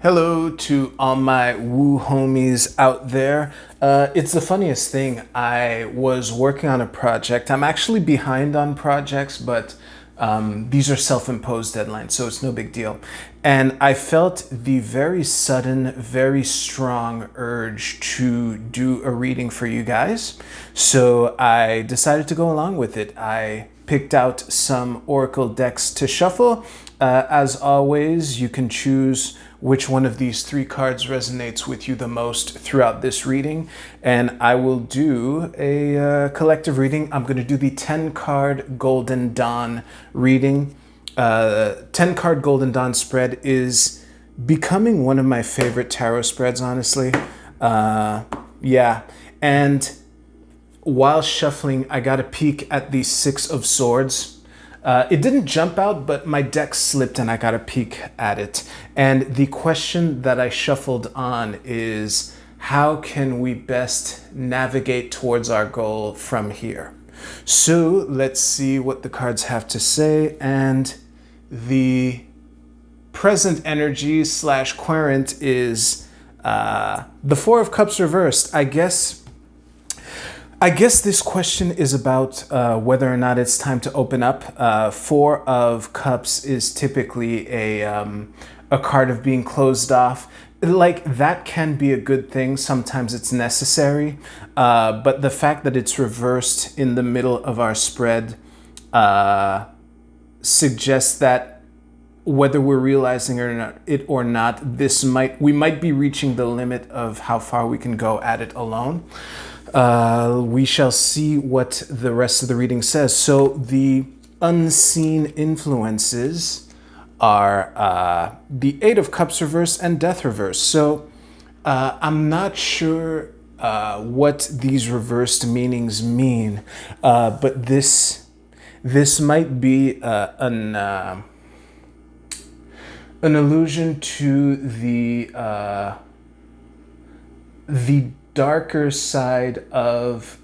Hello to all my woo homies out there. It's the funniest thing. I was working on a project. I'm actually behind on projects, but these are self-imposed deadlines, so it's no big deal. And I felt the very sudden, very strong urge to do a reading for you guys. So I decided to go along with it. I picked out some oracle decks to shuffle. As always, you can choose which one of these three cards resonates with you the most throughout this reading. And I will do a collective reading. I'm going to do the 10 card Golden Dawn reading. 10 card Golden Dawn spread is becoming one of my favorite tarot spreads, honestly. Yeah. And while shuffling, I got a peek at the Six of Swords. It didn't jump out, but my deck slipped and I got a peek at it. And the question that I shuffled on is, how can we best navigate towards our goal from here? So let's see what the cards have to say. And the present energy / querent is the Four of Cups reversed. I guess this question is about whether or not it's time to open up. Four of Cups is typically a card of being closed off. Like, that can be a good thing. Sometimes it's necessary. But the fact that it's reversed in the middle of our spread suggests that whether we're realizing it or not, we might be reaching the limit of how far we can go at it alone. We shall see what the rest of the reading says. So the unseen influences are the Eight of Cups reversed and Death reversed. So I'm not sure what these reversed meanings mean, but this might be an allusion to the darker side of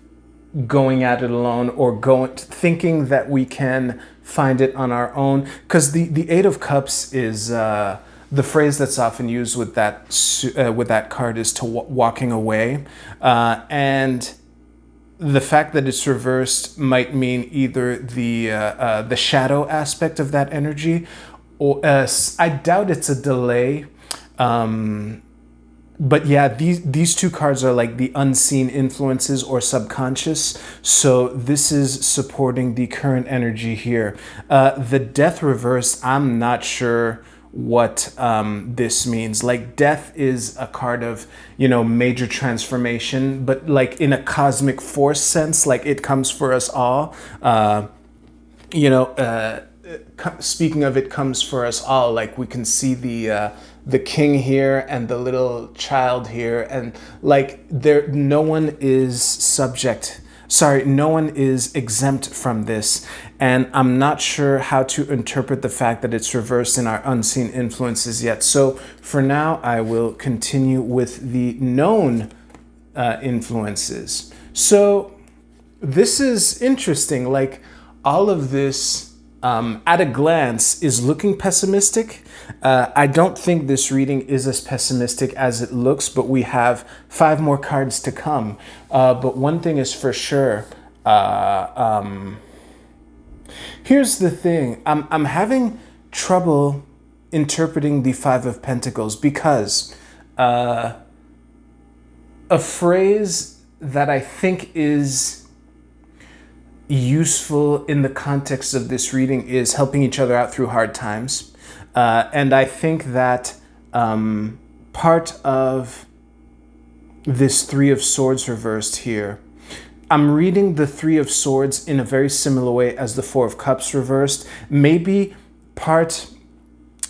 going at it alone, or thinking that we can find it on our own. Because the Eight of Cups is the phrase that's often used with that card is to walking away, and the fact that it's reversed might mean either the shadow aspect of that energy, or I doubt it's a delay. But yeah, these two cards are like the unseen influences or subconscious. So this is supporting the current energy here. The Death reverse, I'm not sure what this means. Like, death is a card of, major transformation, but like in a cosmic force sense, like it comes for us all. Speaking of it comes for us all, like we can see the king here and the little child here, and like no one is exempt from this. And I'm not sure how to interpret the fact that it's reversed in our unseen influences yet. So for now, I will continue with the known influences. So this is interesting. Like, all of this at a glance is looking pessimistic. I don't think this reading is as pessimistic as it looks, but we have 5 more cards to come. But one thing is for sure. Here's the thing. I'm having trouble interpreting the Five of Pentacles because a phrase that I think is useful in the context of this reading is helping each other out through hard times. And I think that part of this Three of Swords reversed here, I'm reading the Three of Swords in a very similar way as the Four of Cups reversed. Maybe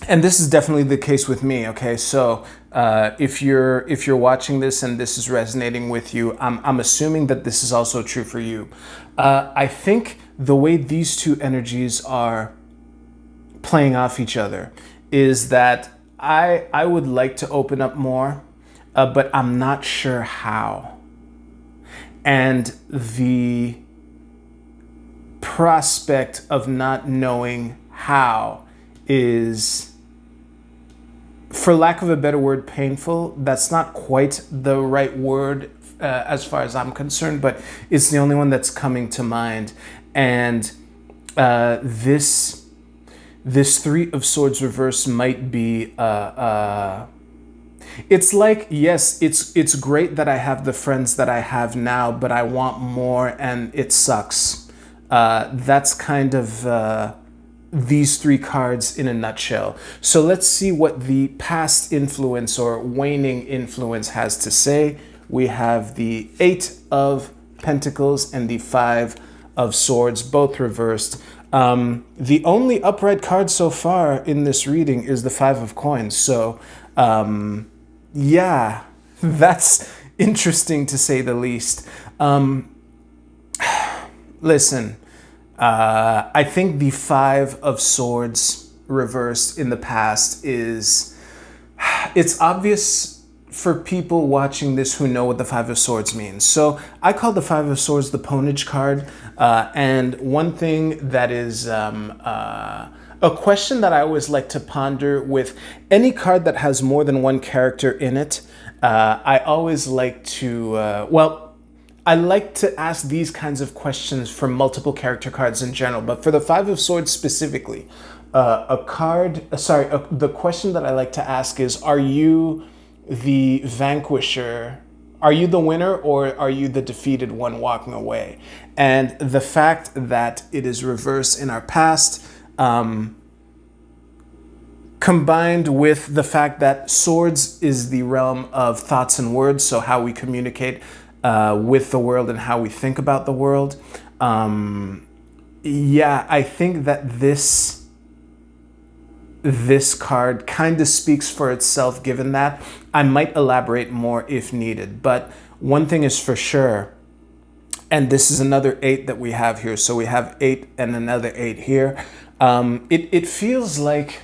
and this is definitely the case with me, okay? So if you're watching this and this is resonating with you, I'm assuming that this is also true for you. I think the way these two energies are playing off each other is that I would like to open up more, but I'm not sure how. And the prospect of not knowing how is for lack of a better word, painful. That's not quite the right word as far as I'm concerned, but it's the only one that's coming to mind. And this Three of Swords reverse might be it's like, yes, it's great that I have the friends that I have now, but I want more and it sucks. That's kind of these three cards in a nutshell. So let's see what the past influence or waning influence has to say. We have the Eight of Pentacles and the Five of Swords, both reversed. The only upright card so far in this reading is the Five of Coins. So, yeah, that's interesting to say the least. Listen, I think the Five of Swords reversed in the past it's obvious for people watching this who know what the Five of Swords means. So I call the Five of Swords the ponage card. And one thing that is a question that I always like to ponder with any card that has more than one character in it, I always like to, I like to ask these kinds of questions for multiple character cards in general, but for the Five of Swords specifically, the question that I like to ask is, are you the vanquisher? Are you the winner, or are you the defeated one walking away? And the fact that it is reversed in our past, combined with the fact that swords is the realm of thoughts and words, so how we communicate with the world and how we think about the world. Yeah, I think that this card kind of speaks for itself, given that. I might elaborate more if needed, but one thing is for sure, and this is another 8 that we have here. So we have 8 and another 8 here. It feels like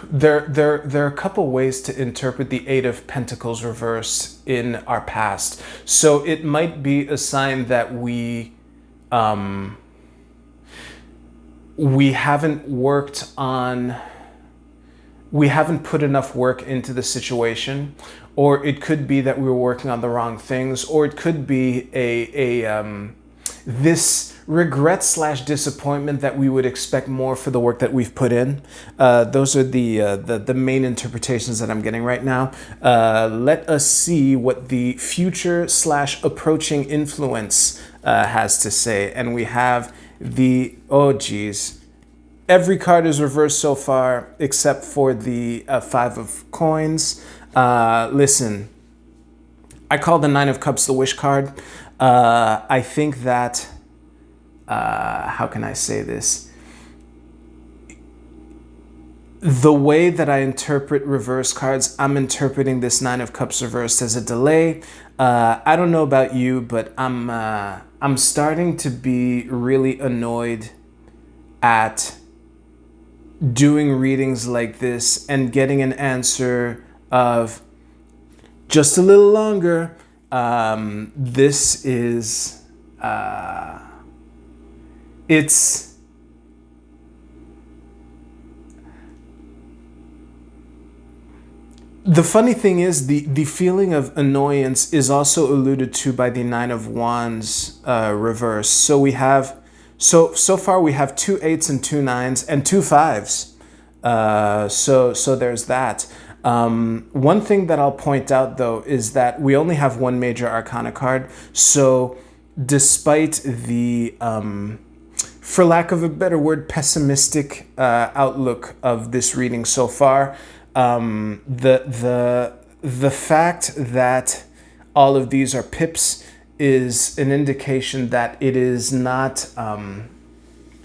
there are a couple ways to interpret the Eight of Pentacles reversed in our past. So it might be a sign that we haven't put enough work into the situation, or it could be that we were working on the wrong things, or it could be this regret / disappointment that we would expect more for the work that we've put in. Those are the main interpretations that I'm getting right now. Let us see what the future / approaching influence has to say. And we have the, oh geez, every card is reversed so far except for the Five of Coins. Listen, I call the Nine of Cups the wish card. I think that, how can I say this? The way that I interpret reverse cards, I'm interpreting this Nine of Cups reversed as a delay. I don't know about you, but I'm starting to be really annoyed at doing readings like this and getting an answer of just a little longer. This is, it's, the funny thing is the feeling of annoyance is also alluded to by the Nine of Wands reverse. So we have, so far we have 2 8s and 2 9s and 2 5s. So there's that. One thing that I'll point out though is that we only have one major arcana card. So despite the, for lack of a better word, pessimistic outlook of this reading so far, the fact that all of these are pips is an indication that it is not,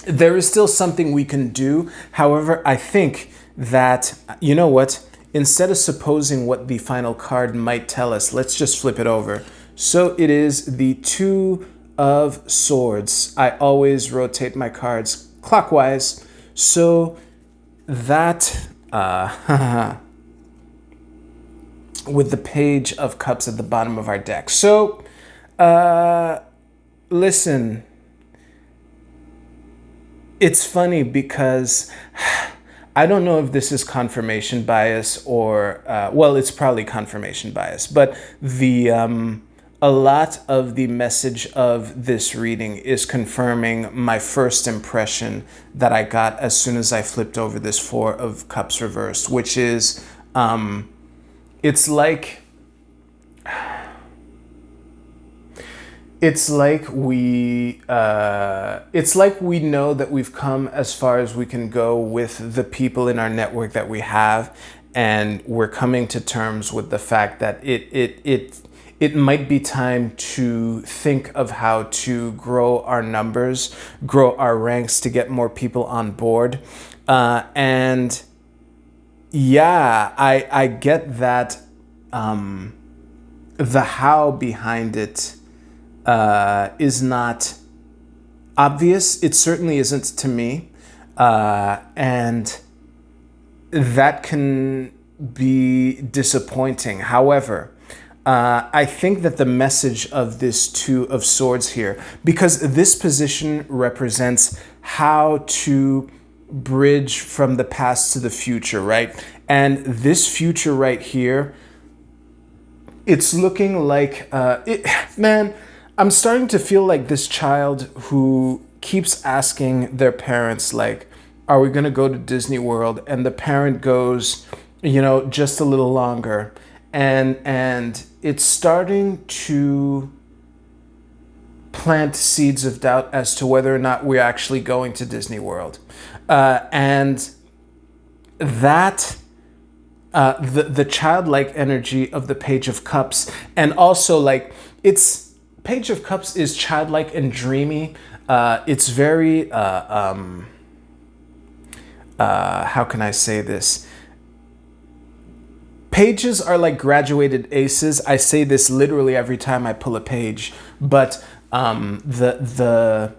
there is still something we can do. However, I think that, you know what, instead of supposing what the final card might tell us, let's just flip it over. So it is the Two of Swords. I always rotate my cards clockwise. So that, with the Page of Cups at the bottom of our deck. So, listen, it's funny because I don't know if this is confirmation bias or, well, it's probably confirmation bias, but a lot of the message of this reading is confirming my first impression that I got as soon as I flipped over this Four of Cups reversed, which is, it's like, it's like we know that we've come as far as we can go with the people in our network that we have, and we're coming to terms with the fact that it might be time to think of how to grow our numbers, grow our ranks to get more people on board, and yeah, I get that the how behind it is not obvious. It certainly isn't to me. And that can be disappointing. However, I think that the message of this Two of Swords here, because this position represents how to bridge from the past to the future, right? And this future right here, it's looking like, man, I'm starting to feel like this child who keeps asking their parents, like, are we going to go to Disney World? And the parent goes, just a little longer. And it's starting to plant seeds of doubt as to whether or not we're actually going to Disney World. And that... the childlike energy of the Page of Cups, and also like Page of Cups is childlike and dreamy. It's very how can I say this? Pages are like graduated aces. I say this literally every time I pull a page, but the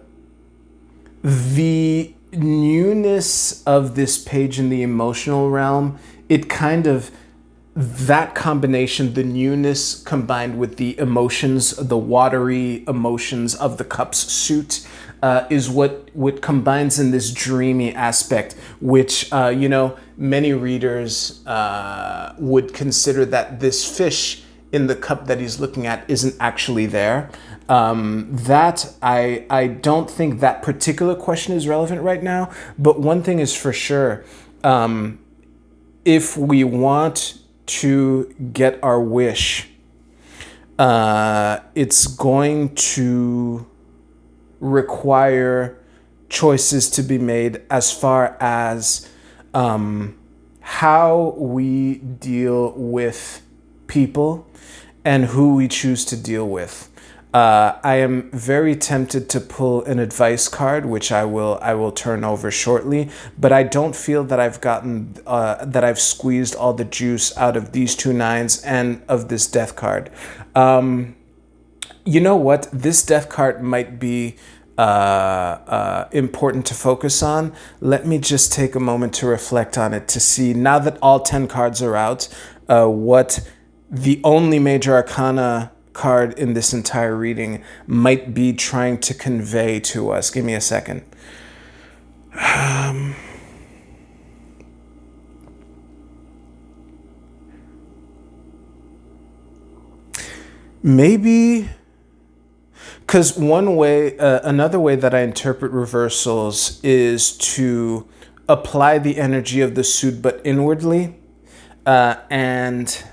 newness of this page in the emotional realm, it kind of, that combination, the newness combined with the emotions, the watery emotions of the Cups suit, is what combines in this dreamy aspect, which, many readers would consider that this fish in the cup that he's looking at isn't actually there. That I don't think that particular question is relevant right now, but one thing is for sure, if we want to get our wish, it's going to require choices to be made as far as how we deal with people and who we choose to deal with. I am very tempted to pull an advice card, which I will turn over shortly, but I don't feel that I've gotten that I've squeezed all the juice out of these two nines and of this death card. You know what? This death card might be important to focus on. Let me just take a moment to reflect on it to see, now that all 10 cards are out, what the only major arcana card in this entire reading might be trying to convey to us. Give me a second. Maybe, because another way that I interpret reversals is to apply the energy of the suit, but inwardly, and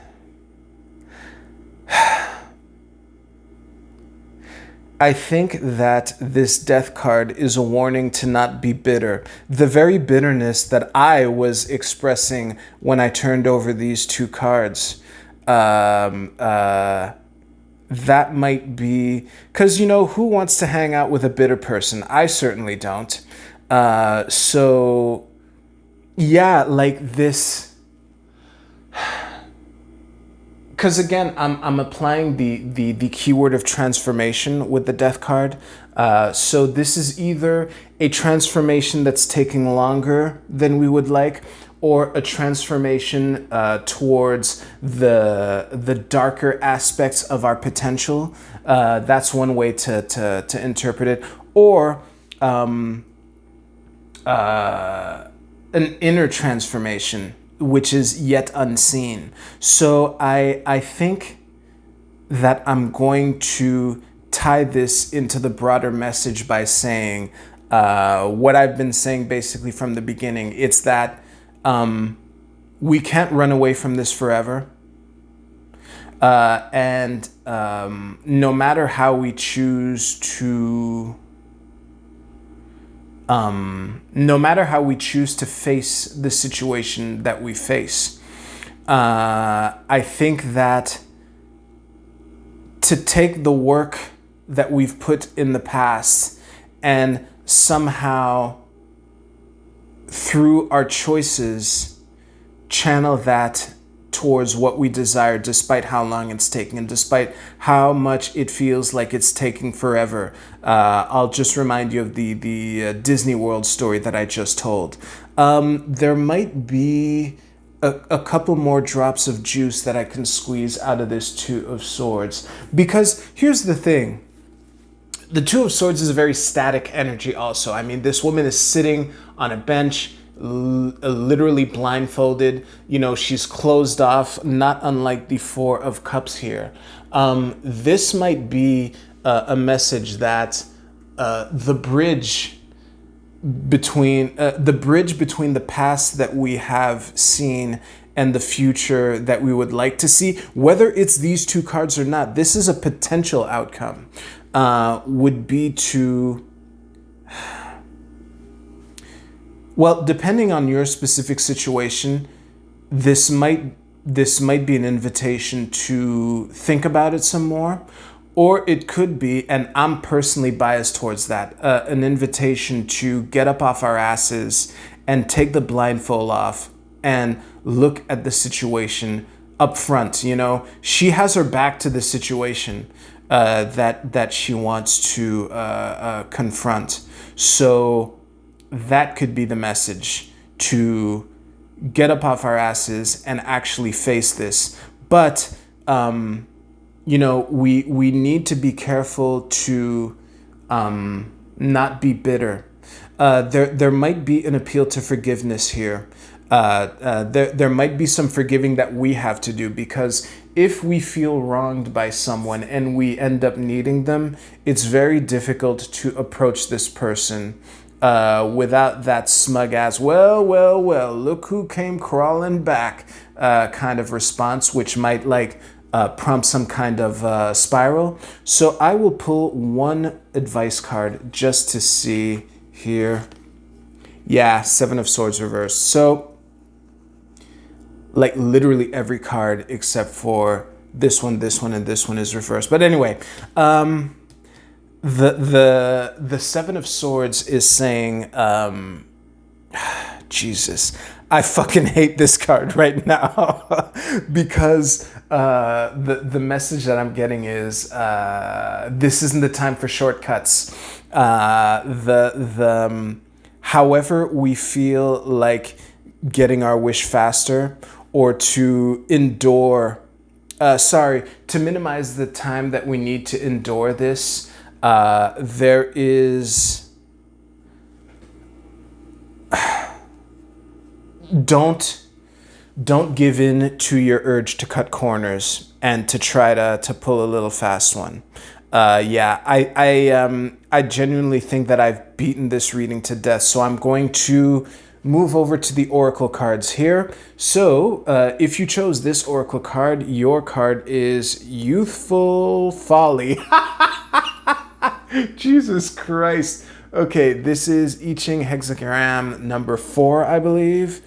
I think that this death card is a warning to not be bitter. The very bitterness that I was expressing when I turned over these two cards, that might be, because, who wants to hang out with a bitter person? I certainly don't. So, yeah, like this... Because again, I'm applying the keyword of transformation with the death card. So this is either a transformation that's taking longer than we would like, or a transformation towards the darker aspects of our potential. That's one way to interpret it. Or an inner transformation, which is yet unseen. So I think that I'm going to tie this into the broader message by saying what I've been saying basically from the beginning. It's that we can't run away from this forever. And no matter how we choose to no matter how we choose to face the situation that we face, I think that to take the work that we've put in the past and somehow through our choices channel that towards what we desire, despite how long it's taking and despite how much it feels like it's taking forever. I'll just remind you of the Disney World story that I just told. There might be a couple more drops of juice that I can squeeze out of this Two of Swords. Because here's the thing. The Two of Swords is a very static energy also. I mean, this woman is sitting on a bench, literally blindfolded. You know, she's closed off, not unlike the Four of Cups here. This might be a message that the bridge between the past that we have seen and the future that we would like to see, whether it's these two cards or not, this is a potential outcome, would be to, well, depending on your specific situation, this might be an invitation to think about it some more, or it could be, and I'm personally biased towards that, an invitation to get up off our asses and take the blindfold off and look at the situation up front. You know, she has her back to the situation that she wants to confront. So that could be the message, to get up off our asses and actually face this. But you know, we need to be careful to not be bitter. There might be an appeal to forgiveness here. There might be some forgiving that we have to do, because if we feel wronged by someone and we end up needing them, it's very difficult to approach this person without that smug ass, well, look who came crawling back kind of response, which might prompt some kind of spiral. So I will pull one advice card just to see here. Yeah, Seven of Swords reversed. So like literally every card except for this one, and this one is reversed. But anyway, the Seven of Swords is saying, Jesus, I fucking hate this card right now because the message that I'm getting is this isn't the time for shortcuts. However we feel like getting our wish faster, or to endure, to minimize the time that we need to endure this, there is, don't give in to your urge to cut corners and to try to pull a little fast one. Yeah, I genuinely think that I've beaten this reading to death, so I'm going to move over to the Oracle cards here. So if you chose this Oracle card, your card is Youthful Folly. Jesus Christ. Okay, this is I Ching hexagram number 4, I believe.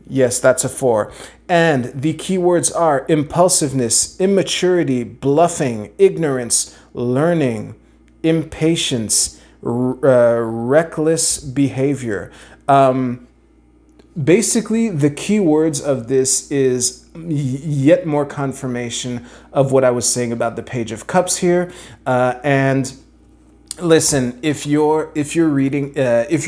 Yes, that's a 4. And the keywords are impulsiveness, immaturity, bluffing, ignorance, learning, impatience, reckless behavior. Basically, the key words of this is yet more confirmation of what I was saying about the Page of Cups here. And listen, if you're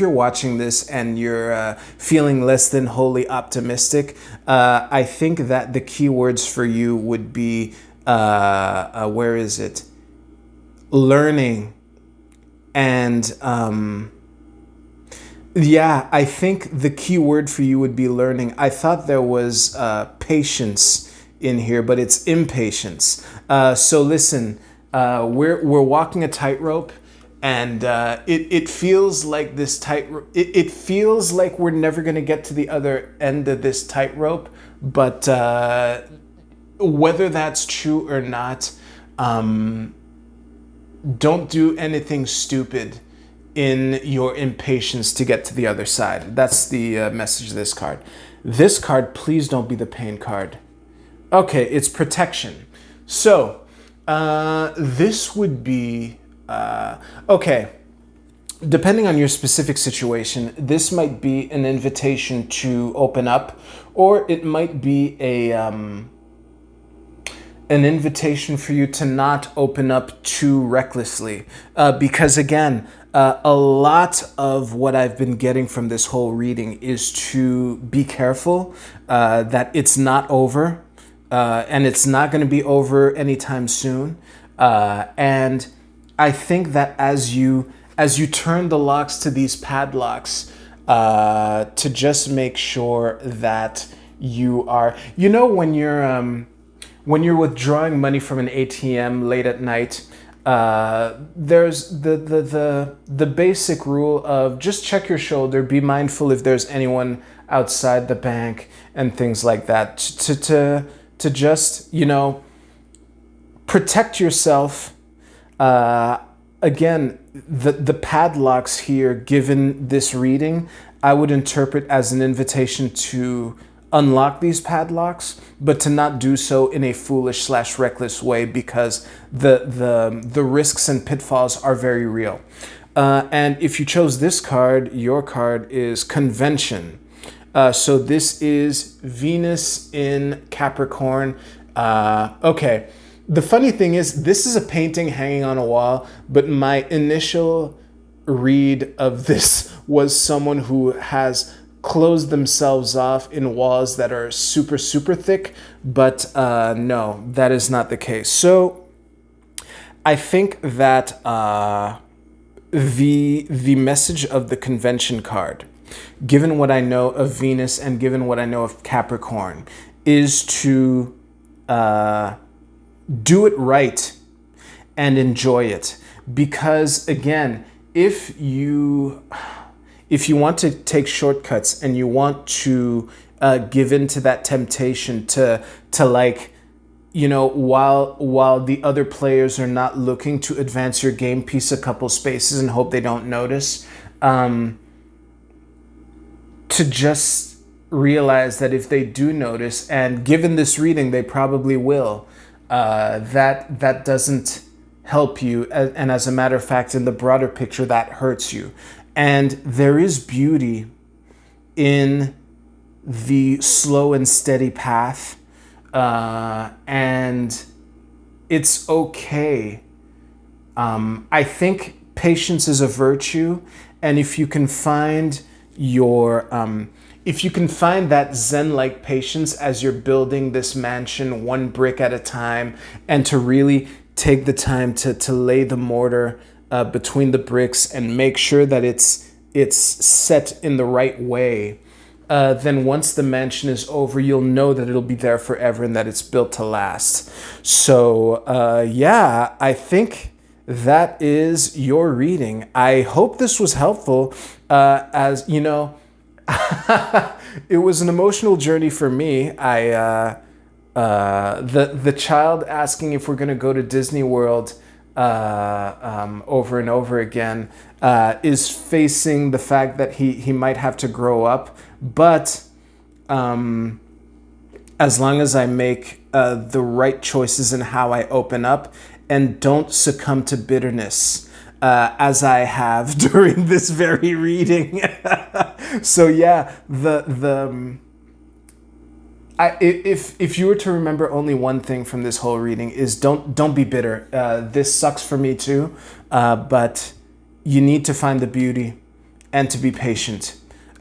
watching this and you're feeling less than wholly optimistic, I think that the key words for you would be where is it? Learning and Yeah, I think the key word for you would be learning. I thought there was patience in here, but it's impatience. So listen, we're walking a tightrope, and it feels like this tightrope. It feels like we're never going to get to the other end of this tightrope. But whether that's true or not, don't do anything stupid in your impatience to get to the other side. That's the message of this card. This card, please don't be the pain card. Okay, it's protection. So, this would be, okay, depending on your specific situation, this might be an invitation to open up, or it might be an invitation for you to not open up too recklessly. Because again, a lot of what I've been getting from this whole reading is to be careful that it's not over, and it's not going to be over anytime soon. And I think that as you turn the locks to these padlocks, to just make sure that you are, when you're withdrawing money from an ATM late at night, there's the basic rule of just check your shoulder, be mindful if there's anyone outside the bank and things like that. To just protect yourself. Again, the padlocks here, given this reading, I would interpret as an invitation to unlock these padlocks, but to not do so in a foolish / reckless way, because the risks and pitfalls are very real. And if you chose this card, your card is convention. So this is Venus in Capricorn. Okay. The funny thing is, this is a painting hanging on a wall, but my initial read of this was someone who has closed themselves off in walls that are super, super thick, but no, that is not the case. So I think that the message of the convention card, given what I know of Venus and given what I know of Capricorn, is to do it right and enjoy it. Because again, if you want to take shortcuts and you want to give in to that temptation to while the other players are not looking, to advance your game piece a couple spaces and hope they don't notice, to just realize that if they do notice, and given this reading they probably will, that doesn't help you, and as a matter of fact, in the broader picture, that hurts you. And there is beauty in the slow and steady path, and it's okay. I think patience is a virtue, and if you can find that Zen-like patience as you're building this mansion one brick at a time, and to really take the time to lay the mortar between the bricks and make sure that it's set in the right way, then once the mansion is over, you'll know that it'll be there forever and that it's built to last. So yeah, I think that is your reading. I hope this was helpful. As you know, it was an emotional journey for me. The child asking if we're going to go to Disney World over and over again is facing the fact that he might have to grow up. But as long as I make the right choices in how I open up and don't succumb to bitterness, as I have during this very reading. So yeah, if you were to remember only one thing from this whole reading, is don't be bitter. This sucks for me too, but you need to find the beauty and to be patient.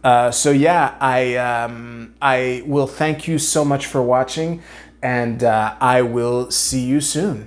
So yeah, I will thank you so much for watching, and I will see you soon.